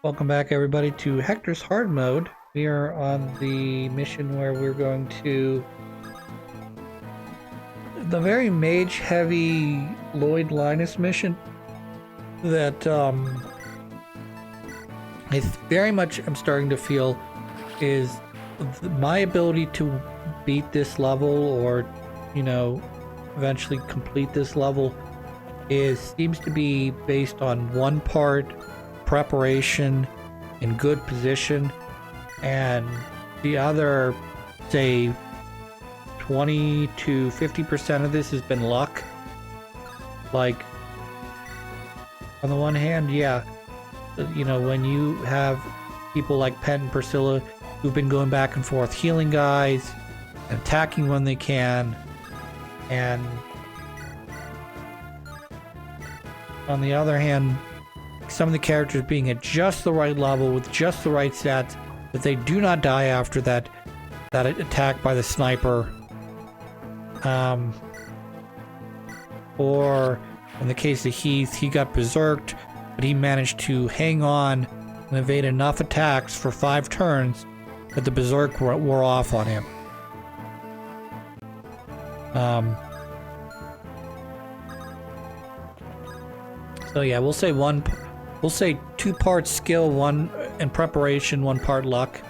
Welcome back, everybody, to Hector's Hard Mode. We are on the mission where we're going to the very mage-heavy Lloyd Linus mission that I very much am starting to feel is my ability to beat this level, or eventually complete this level, seems to be based on one part preparation in good position, and the other, say, 20 to 50% of this has been luck. Like, on the one hand, yeah, when you have people like Pet and Priscilla who've been going back and forth healing guys and attacking when they can, and on the other hand, some of the characters being at just the right level with just the right stats that they do not die after that attack by the sniper. Or in the case of Heath, he got berserked, but he managed to hang on and evade enough attacks for 5 turns that the berserk wore off on him. So yeah, we'll say 2 parts skill, 1 in preparation, 1 part luck.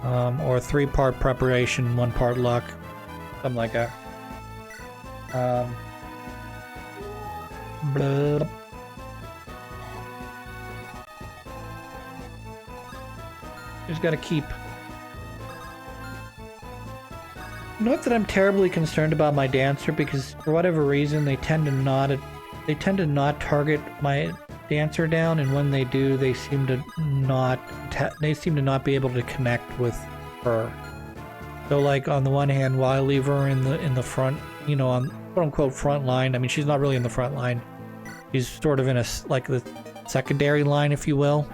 Or 3 part preparation, 1 part luck. Something like that. Blah. Just gotta keep. Not that I'm terribly concerned about my dancer, because for whatever reason they tend to not target my dancer down, and when they do, they seem to not be able to connect with her. So, like, on the one hand, while I leave her in the front, on quote unquote front line, I mean, she's not really in the front line. She's sort of in the secondary line, if you will.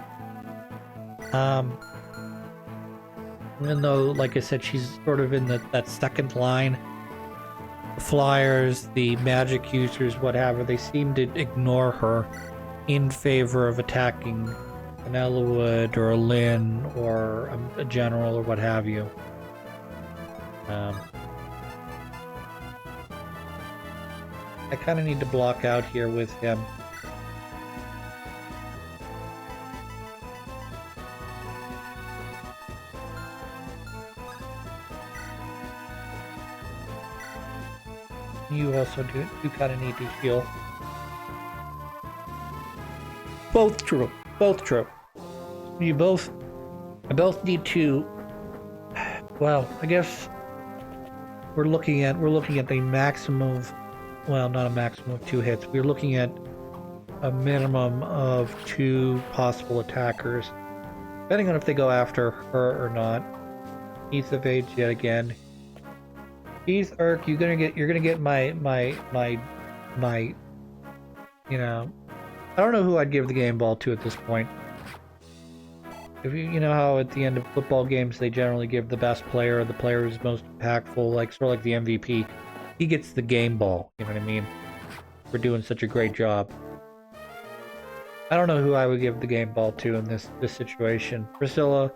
Even though, like I said, she's sort of in that second line. The flyers, the magic users, whatever, they seem to ignore her in favor of attacking an Ellawood or a Lynn or a general or what have you. I kind of need to block out here with him. You also do kind of need to heal. Both true. Both true. I both need to. Well, I guess we're looking at the maximum of, well, not a maximum of 2 hits. We're looking at a minimum of 2 possible attackers, depending on if they go after her or not. Heath evades yet again. Heath, Urk, you're gonna get my I don't know who I'd give the game ball to at this point. If you know how at the end of football games they generally give the best player, or the player who's most impactful, like sort of like the MVP, he gets the game ball, you know what I mean? We're doing such a great job. I don't know who I would give the game ball to in this situation. Priscilla,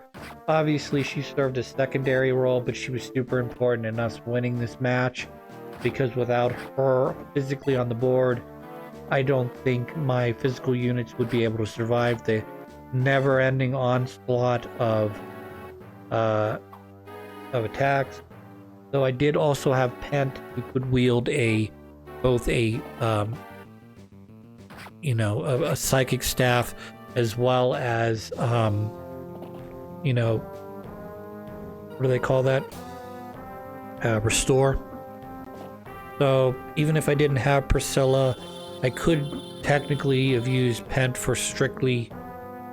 obviously she served a secondary role, but she was super important in us winning this match, because without her physically on the board, I don't think my physical units would be able to survive the never-ending onslaught of attacks. Though I did also have Pent, who could wield both a psychic staff, as well as what do they call that? Restore. So even if I didn't have Priscilla, I could technically have used Pent for strictly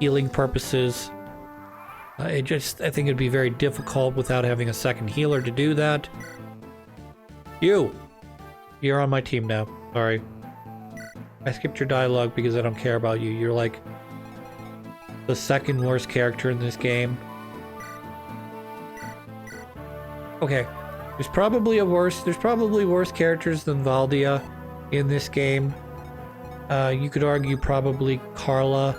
healing purposes. I think it'd be very difficult without having a second healer to do that. You're on my team now. Sorry. I skipped your dialogue because I don't care about you. You're like the second worst character in this game. Okay. There's probably worse characters than Valdia in this game. You could argue probably Carla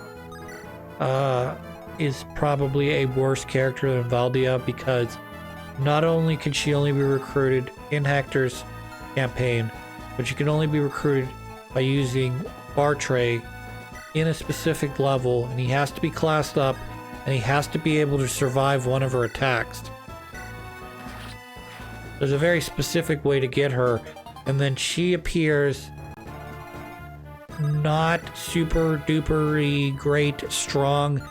is probably a worse character than Valdia, because not only can she only be recruited in Hector's campaign, but she can only be recruited by using Bartray in a specific level, and he has to be classed up, and he has to be able to survive one of her attacks. There's a very specific way to get her, and then she appears not super duper great strong,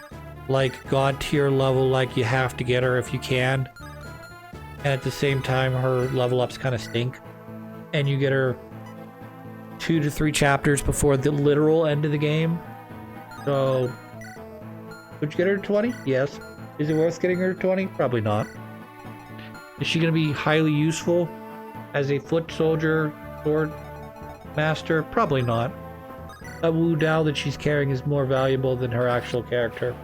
like god tier level, like you have to get her if you can, and at the same time her level ups kind of stink, and you get her 2 to 3 chapters before the literal end of the game. So would you get her to 20? Yes. Is it worth getting her to 20? Probably not. Is she going to be highly useful as a foot soldier sword master? Probably not. That Wu Dao that she's carrying is more valuable than her actual character.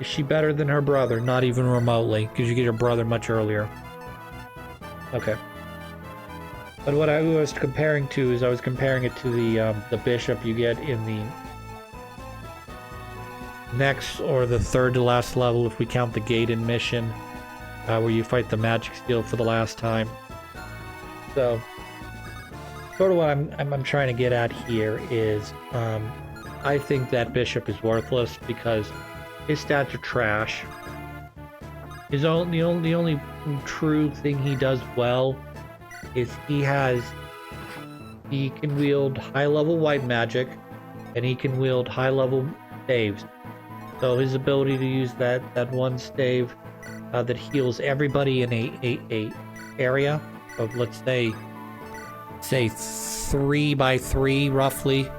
Is she better than her brother? Not even remotely, because you get her brother much earlier. Okay. But what I was comparing to is I was comparing it to the bishop you get in the next or the third to last level, if we count the Gaiden mission, where you fight the magic steel for the last time. So, sort of what I'm trying to get at here is, I think that bishop is worthless because his stats are trash. The only true thing he does well is he can wield high level white magic, and he can wield high level staves. So his ability to use that one stave that heals everybody in a area of, let's say 3 by 3 roughly,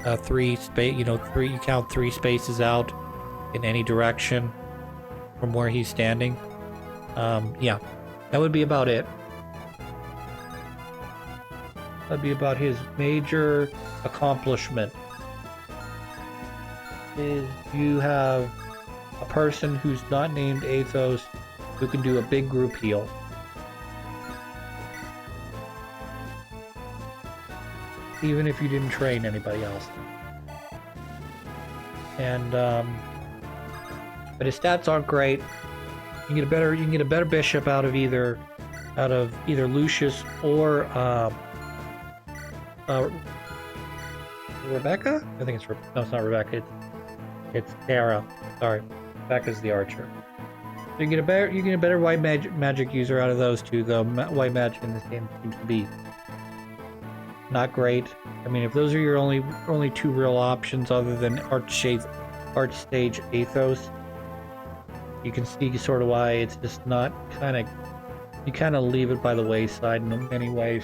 3 space, you count 3 spaces out in any direction from where he's standing. Yeah, that would be about it. That'd be about his major accomplishment. Is you have a person who's not named Athos who can do a big group heal. Even if you didn't train anybody else. And but his stats aren't great. You can get a better bishop out of either Lucius or Rebecca? I think no, it's not Rebecca. It's Tara. Sorry, Rebecca's the archer. So you get a better white magic user out of those two, though. White magic in this game seems to be not great. I mean, if those are your only 2 real options other than Archstage Athos, you can see sort of why it's just not you kind of leave it by the wayside in many ways.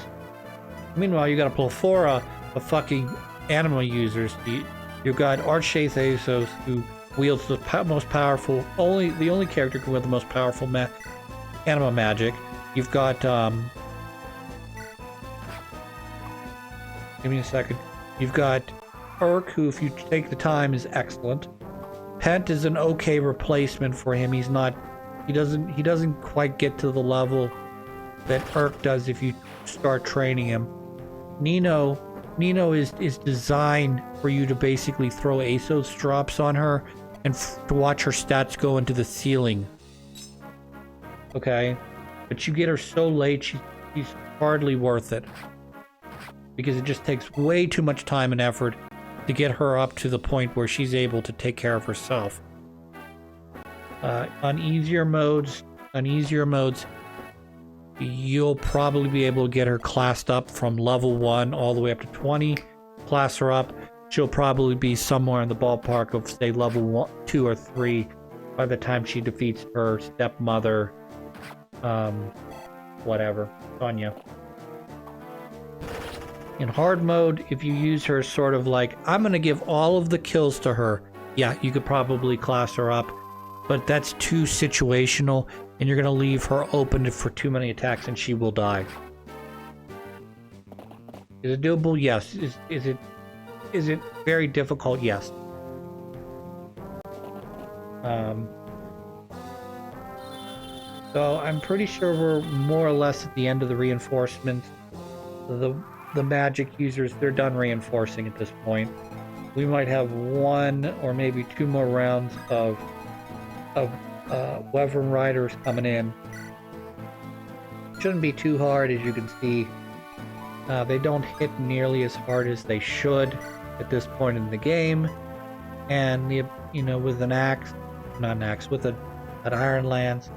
Meanwhile, you got a plethora of fucking anima users. You've got Archstage Athos, who wields the most powerful, the only character can wield the most powerful anima magic. You've got give me a second. You've got Urk, who, if you take the time, is excellent. Pent is an okay replacement for him. He doesn't quite get to the level that Urk does if you start training him. Nino is designed for you to basically throw Athos drops on her and to watch her stats go into the ceiling. Okay? But you get her so late, she's hardly worth it. Because it just takes way too much time and effort to get her up to the point where she's able to take care of herself. On easier modes, you'll probably be able to get her classed up from level 1 all the way up to 20. Class her up. She'll probably be somewhere in the ballpark of, say, level 2 or 3 by the time she defeats her stepmother, whatever, Sonya. In hard mode, if you use her sort of like, I'm going to give all of the kills to her, yeah, you could probably class her up, but that's too situational, and you're going to leave her open for too many attacks and she will die. Is it doable? Yes. Is it very difficult? Yes. So I'm pretty sure we're more or less at the end of the reinforcements. The magic users, they're done reinforcing at this point. we might have 1 or maybe 2 more rounds of Wyvern Riders coming in. Shouldn't be too hard, as you can see. They don't hit nearly as hard as they should at this point in the game. And with an axe, not an axe, with an iron lance,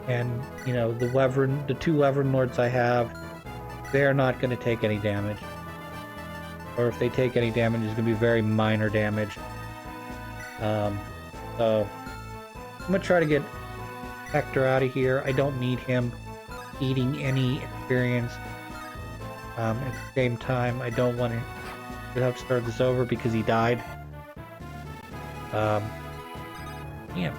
and the 2 Wyvern Lords I have, they're not going to take any damage. Or if they take any damage, it's going to be very minor damage. So I'm going to try to get Hector out of here. I don't need him eating any experience. At the same time, I don't want to have to start this over because he died. Yeah.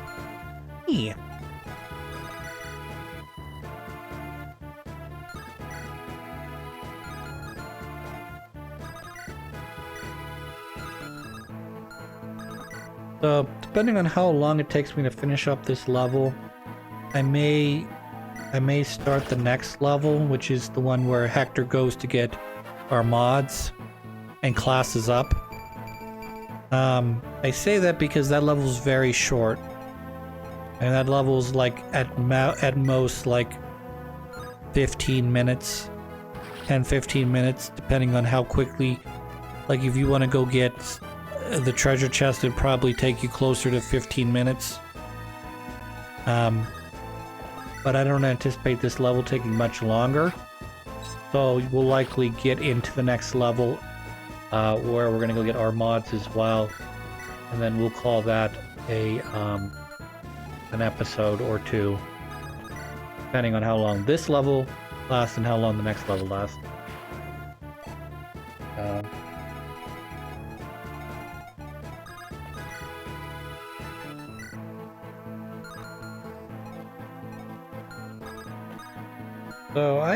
So, depending on how long it takes me to finish up this level, I may start the next level, which is the one where Hector goes to get our mods and classes up. I say that because that level is very short, and that level is like at most like 15 minutes, 10-15 minutes, depending on how quickly. Like if you want to go get the treasure chest, it'd probably take you closer to 15 minutes. But I don't anticipate this level taking much longer. So we'll likely get into the next level where we're going to go get our mods as well. And then we'll call that an episode or 2. Depending on how long this level lasts and how long the next level lasts. So I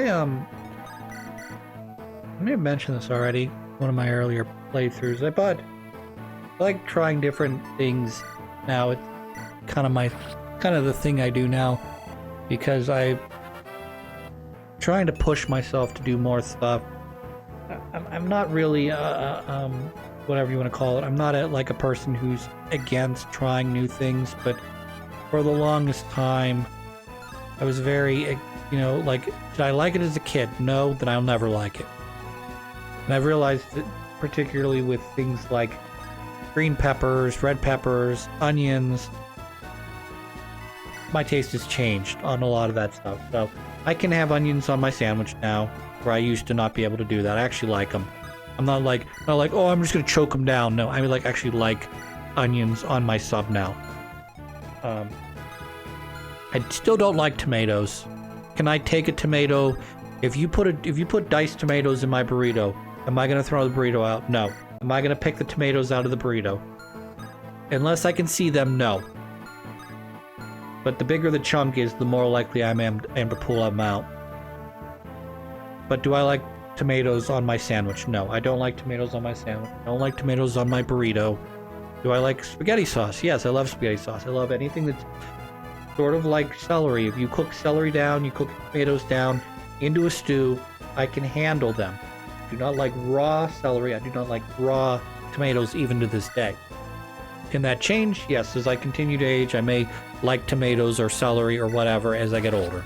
may have mentioned this already, one of my earlier playthroughs. I like trying different things now. It's kind of the thing I do now, because I'm trying to push myself to do more stuff. I'm not really whatever you want to call it. I'm not like a person who's against trying new things, but for the longest time I was very like, did I like it as a kid? No, then I'll never like it. And I've realized that particularly with things like green peppers, red peppers, onions, my taste has changed on a lot of that stuff. So I can have onions on my sandwich now, where I used to not be able to do that. I actually like them. I'm not like, oh, I'm just going to choke them down. No, I actually like onions on my sub now. I still don't like tomatoes. Can I take a tomato? If you put diced tomatoes in my burrito, am I gonna throw the burrito out? No. Am I gonna pick the tomatoes out of the burrito? Unless I can see them, no. But the bigger the chunk is, the more likely I am to pull them out. But do I like tomatoes on my sandwich? No, I don't like tomatoes on my sandwich. I don't like tomatoes on my burrito. Do I like spaghetti sauce? Yes, I love spaghetti sauce. I love anything that's sort of like celery. If you cook celery down, you cook tomatoes down into a stew, I can handle them. I do not like raw celery. I do not like raw tomatoes even to this day. Can that change? Yes, as I continue to age, I may like tomatoes or celery or whatever as I get older.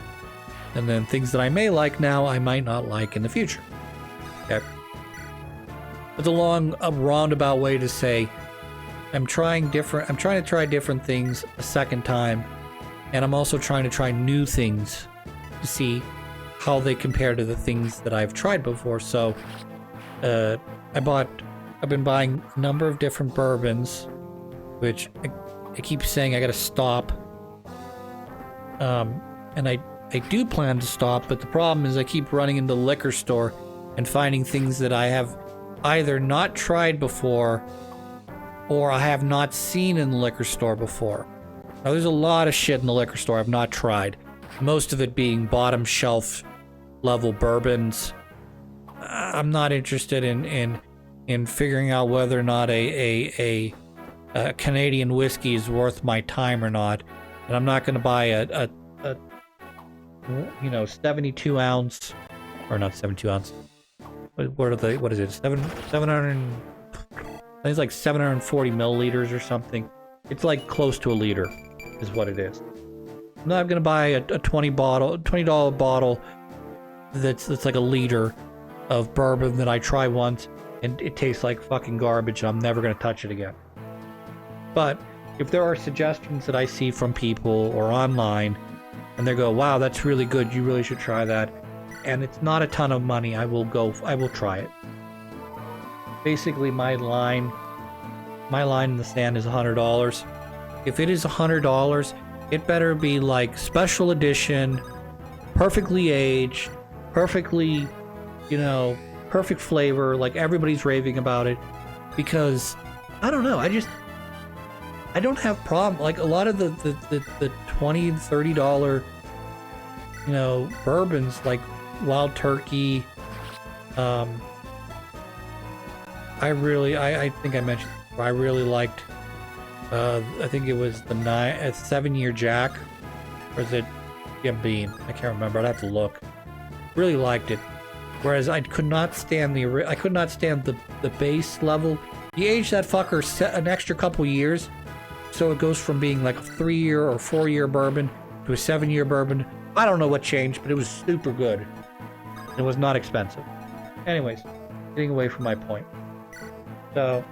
And then things that I may like now, I might not like in the future. Okay. It's a roundabout way to say I'm trying to try different things a second time. And I'm also trying to try new things to see how they compare to the things that I've tried before. So, I've been buying a number of different bourbons, which I keep saying I gotta stop. And I do plan to stop, but the problem is I keep running into the liquor store and finding things that I have either not tried before or I have not seen in the liquor store before. Now, there's a lot of shit in the liquor store I've not tried. Most of it being bottom shelf level bourbons. I'm not interested in figuring out whether or not a Canadian whiskey is worth my time or not. And I'm not going to buy a 72 ounce, or not 72 ounce. What is it? 700. think it's like 740 milliliters or something. It's like close to a liter, is what it is. I'm not gonna buy a $20 bottle that's like a liter of bourbon that I try once and it tastes like fucking garbage and I'm never gonna touch it again. But if there are suggestions that I see from people or online and they go, wow, that's really good, you really should try that, and it's not a ton of money, I will try it. Basically my line in the sand is $100. If it is $100, it better be like special edition, perfectly aged, perfectly, you know, perfect flavor, like everybody's raving about it. Because I don't know, I don't have problem, like a lot of the $20 and $30, you know, bourbons like Wild Turkey. I think I mentioned I really liked. I think it was the 7-year Jack, or is it Jim Beam? I can't remember. I'd have to look. Really liked it. Whereas I could not stand the base level. You age that fucker an extra couple years, so it goes from being like a 3-year or 4-year bourbon to a 7-year bourbon. I don't know what changed, but it was super good. It was not expensive. Anyways, getting away from my point. So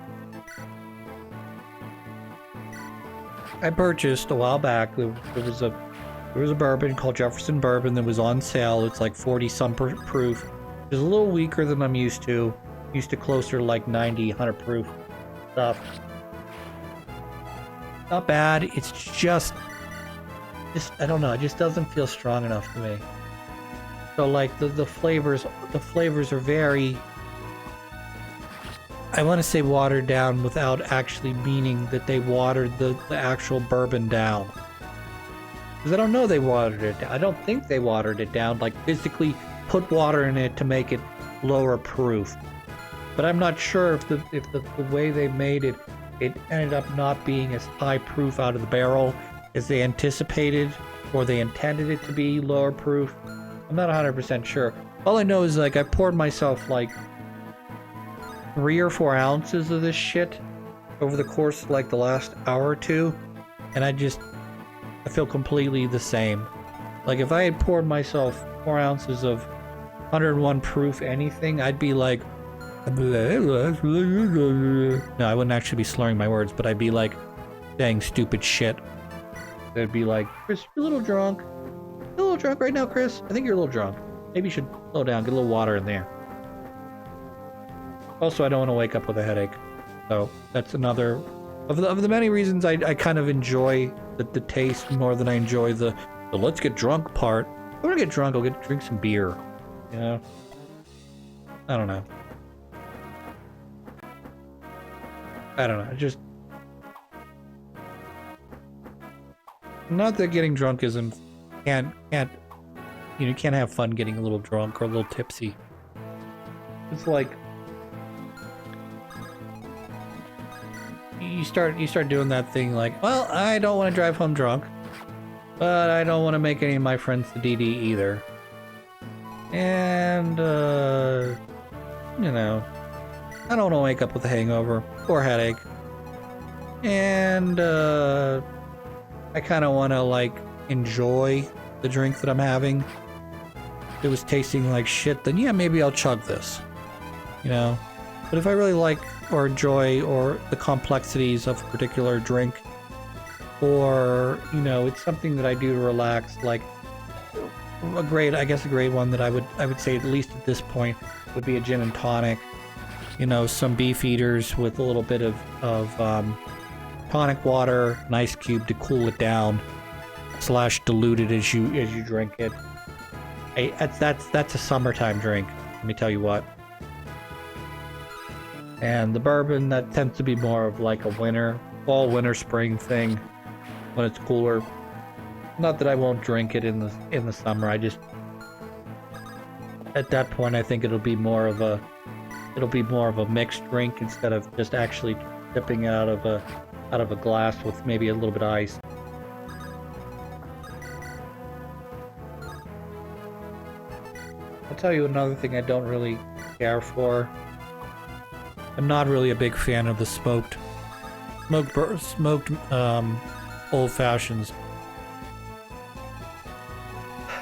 I purchased a while back. There was a bourbon called Jefferson Bourbon that was on sale. It's like 40 some proof. It's a little weaker than I'm used to. Used to closer to like 90, 100 proof stuff. Not bad. It's just I don't know. It just doesn't feel strong enough to me. So like the flavors are very, I want to say watered down without actually meaning that they watered the actual bourbon down. Because I don't know they watered it down. I don't think they watered it down, like physically put water in it to make it lower proof. But I'm not sure if the way they made it, it ended up not being as high proof out of the barrel as they anticipated, or they intended it to be lower proof. I'm not 100% sure. All I know is like I poured myself like 3 or 4 ounces of this shit over the course of like the last hour or two, and I feel completely the same. Like if I had poured myself 4 ounces of 101 proof anything, I'd be like, no, I wouldn't actually be slurring my words, but I'd be like saying stupid shit. They'd be like, Chris, you're a little drunk. You're a little drunk right now, Chris. I think you're a little drunk. Maybe you should slow down, get a little water in there. Also, I don't want to wake up with a headache. So that's another of the many reasons I kind of enjoy the taste more than I enjoy the let's get drunk part. If I want to get drunk, I'll drink some beer. You know? I don't know. Not that getting drunk can't have fun getting a little drunk or a little tipsy. It's like you start doing that thing like, well, I don't want to drive home drunk, but I don't want to make any of my friends the DD either. And you know, I don't want to wake up with a hangover or headache. And I kind of want to like enjoy the drink that I'm having. If it was tasting like shit, then yeah, maybe I'll chug this, you know. But if I really like or enjoy or the complexities of a particular drink, or you know, it's something that I do to relax, like a great one that I would say at least at this point would be a gin and tonic. You know, some beef eaters with a little bit of tonic water, an ice cube to cool it down, / dilute it as you drink it. That's a summertime drink. Let me tell you what. And the bourbon, that tends to be more of like a fall, winter, spring thing when it's cooler. Not that I won't drink it in the summer. I just, at that point, I think it'll be more of a mixed drink instead of just actually dipping it out of a glass with maybe a little bit of ice. I'll tell you another thing I don't really care for. I'm not really a big fan of the smoked old fashions.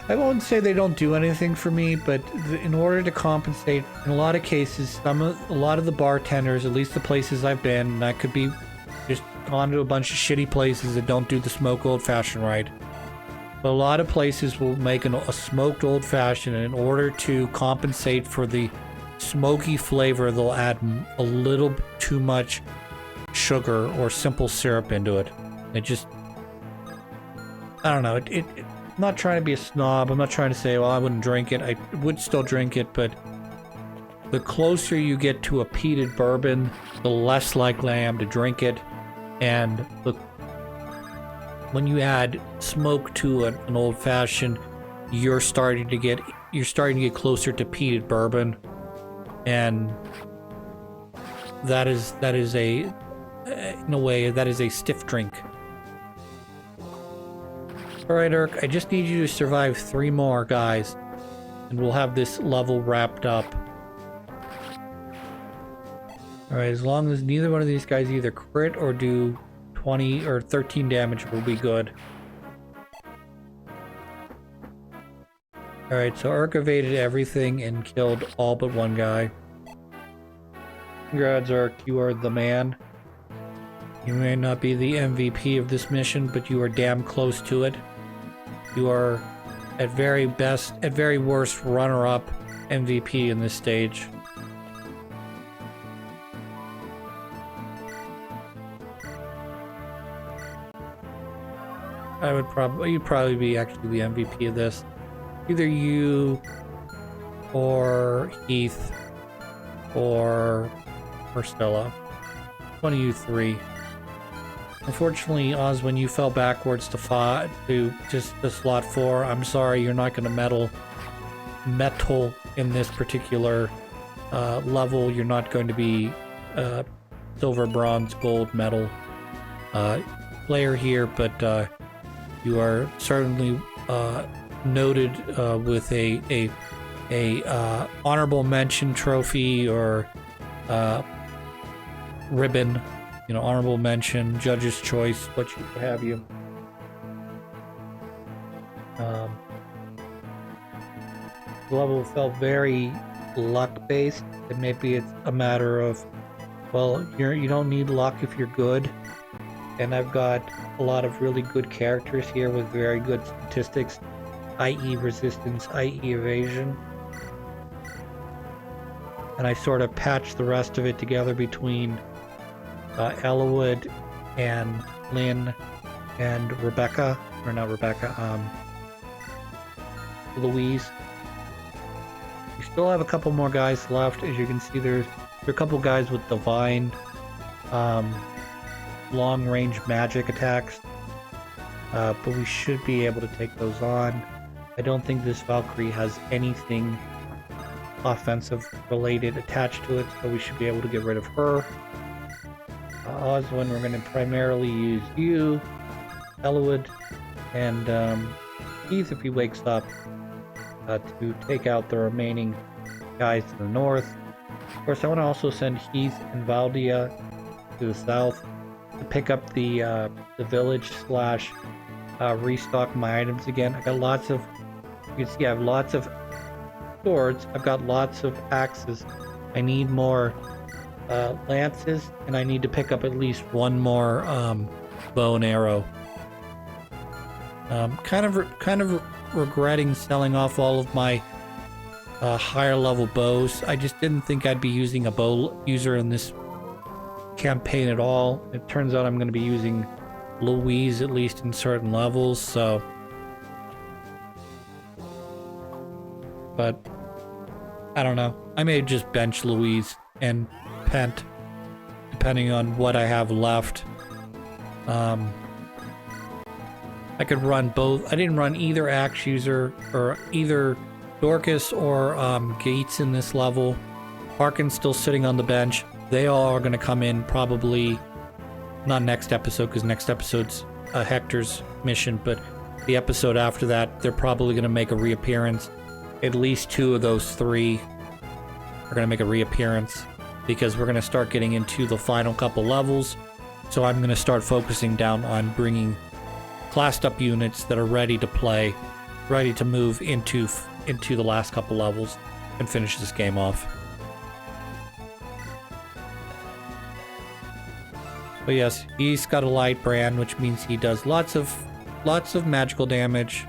I won't say they don't do anything for me, but in order to compensate, in a lot of cases, a lot of the bartenders, at least the places I've been, and I could be just gone to a bunch of shitty places that don't do the smoked old fashioned right. But a lot of places will make a smoked old fashioned, and in order to compensate for the smoky flavor, they'll add a little too much sugar or simple syrup into it. It just, I don't know. I'm not trying to be a snob. I'm not trying to say, well, I wouldn't drink it. I would still drink it, but the closer you get to a peated bourbon, the less likely I am to drink it. And when you add smoke to an old fashioned, you're starting to get closer to peated bourbon, and that is in a way that is a stiff drink. Alright, Urk, I just need you to survive 3 more, guys, and we'll have this level wrapped up. Alright, as long as neither one of these guys either crit or do 20 or 13 damage, we'll be good. Alright, so Urk evaded everything and killed all but one guy. Congrats, Urk, you are the man. You may not be the MVP of this mission, but you are damn close to it. You are, at very best, at very worst, runner-up MVP in this stage. You'd probably be actually the MVP of this. Either you, or Heath, or Stella. One of you 3. Unfortunately, Oswin, you fell backwards to just the slot 4. I'm sorry, you're not going to metal in this particular level. You're not going to be silver, bronze, gold, medal player here, but you are certainly noted with a honorable mention trophy or ribbon. You know, honorable mention, judge's choice, what have you. The level felt very luck-based, and maybe it's a matter of, well, you don't need luck if you're good. And I've got a lot of really good characters here with very good statistics, i.e. resistance, i.e. evasion. And I sort of patched the rest of it together between Elwood and Lynn and Rebecca, or not Rebecca, Louise. We still have a couple more guys left. As you can see, there are a couple guys with divine long-range magic attacks, but we should be able to take those on. I don't think this Valkyrie has anything offensive related attached to it, so we should be able to get rid of her. Oswin, we're going to primarily use you, Elwood, and Heath if he wakes up, to take out the remaining guys to the north. Of course, I want to also send Heath and Valdia to the south to pick up the village / restock my items again. I got lots of, you can see I have lots of swords, I've got lots of axes. I need more lances, and I need to pick up at least one more bow and arrow. Kind of regretting selling off all of my higher level bows. I just didn't think I'd be using a bow user in this campaign at all. It turns out I'm going to be using Louise, at least in certain levels, so. But I don't know. I may just bench Louise and Pent, depending on what I have left. I could run both. I didn't run either axe user or either Dorcas or Gates in this level. Harkin's still sitting on the bench. They all are going to come in probably not next episode, because next episode's Hector's mission, but the episode after that, they're probably going to make a reappearance. At least 2 of those 3 are going to make a reappearance. because we're going to start getting into the final couple levels. So I'm going to start focusing down on bringing classed up units that are ready to play, ready to move into the last couple levels and finish this game off. But yes, he's got a light brand, which means he does lots of magical damage.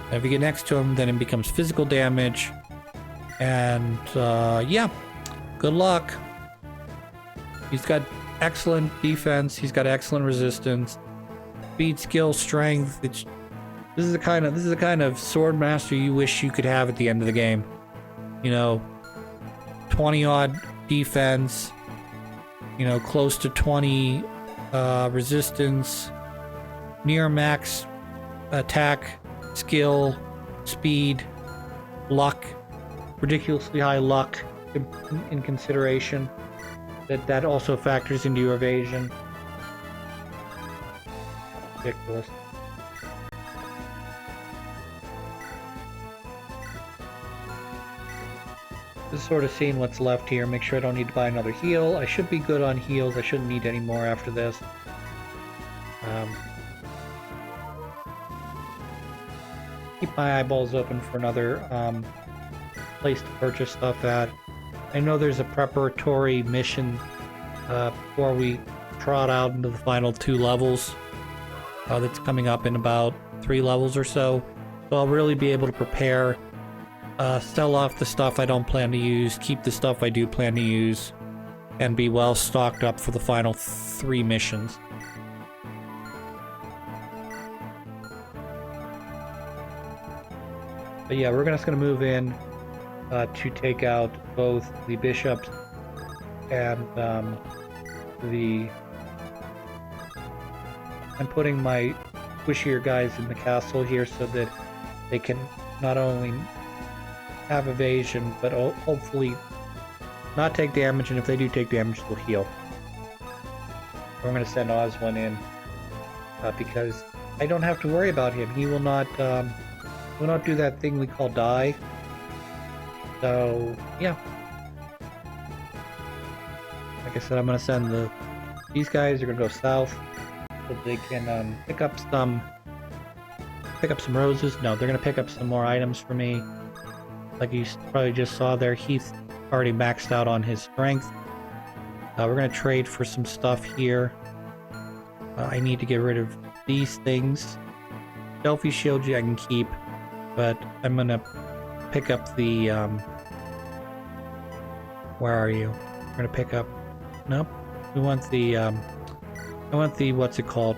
And if you get next to him, then it becomes physical damage. And yeah, good luck. He's got excellent defense. He's got excellent resistance, speed, skill, strength. This is the kind of sword master you wish you could have at the end of the game. You know, 20 odd defense. You know, close to 20 resistance, near max attack, skill, speed, luck, ridiculously high luck in consideration. That also factors into your evasion. Ridiculous. Just sort of seeing what's left here. Make sure I don't need to buy another heal. I should be good on heals. I shouldn't need any more after this. Keep my eyeballs open for another place to purchase stuff at. I know there's a preparatory mission before we trot out into the final 2 levels that's coming up in about 3 levels or so. So I'll really be able to prepare, sell off the stuff I don't plan to use, keep the stuff I do plan to use, and be well stocked up for the final 3 missions. But yeah, we're just going to move in to take out both the bishops and I'm putting my squishier guys in the castle here so that they can not only have evasion, but hopefully not take damage, and if they do take damage, they'll heal. We're going to send Oswin in because I don't have to worry about him. He will not do that thing we call die. So yeah, like I said, I'm going to send these guys are going to go south so they can pick up some roses. No, they're going to pick up some more items for me. Like you probably just saw there, Heath already maxed out on his strength. We're going to trade for some stuff here. I need to get rid of these things. Delphi Shield I can keep, but I'm going to pick up the... where are you? We're going to pick up... Nope. We want the... I want the... what's it called?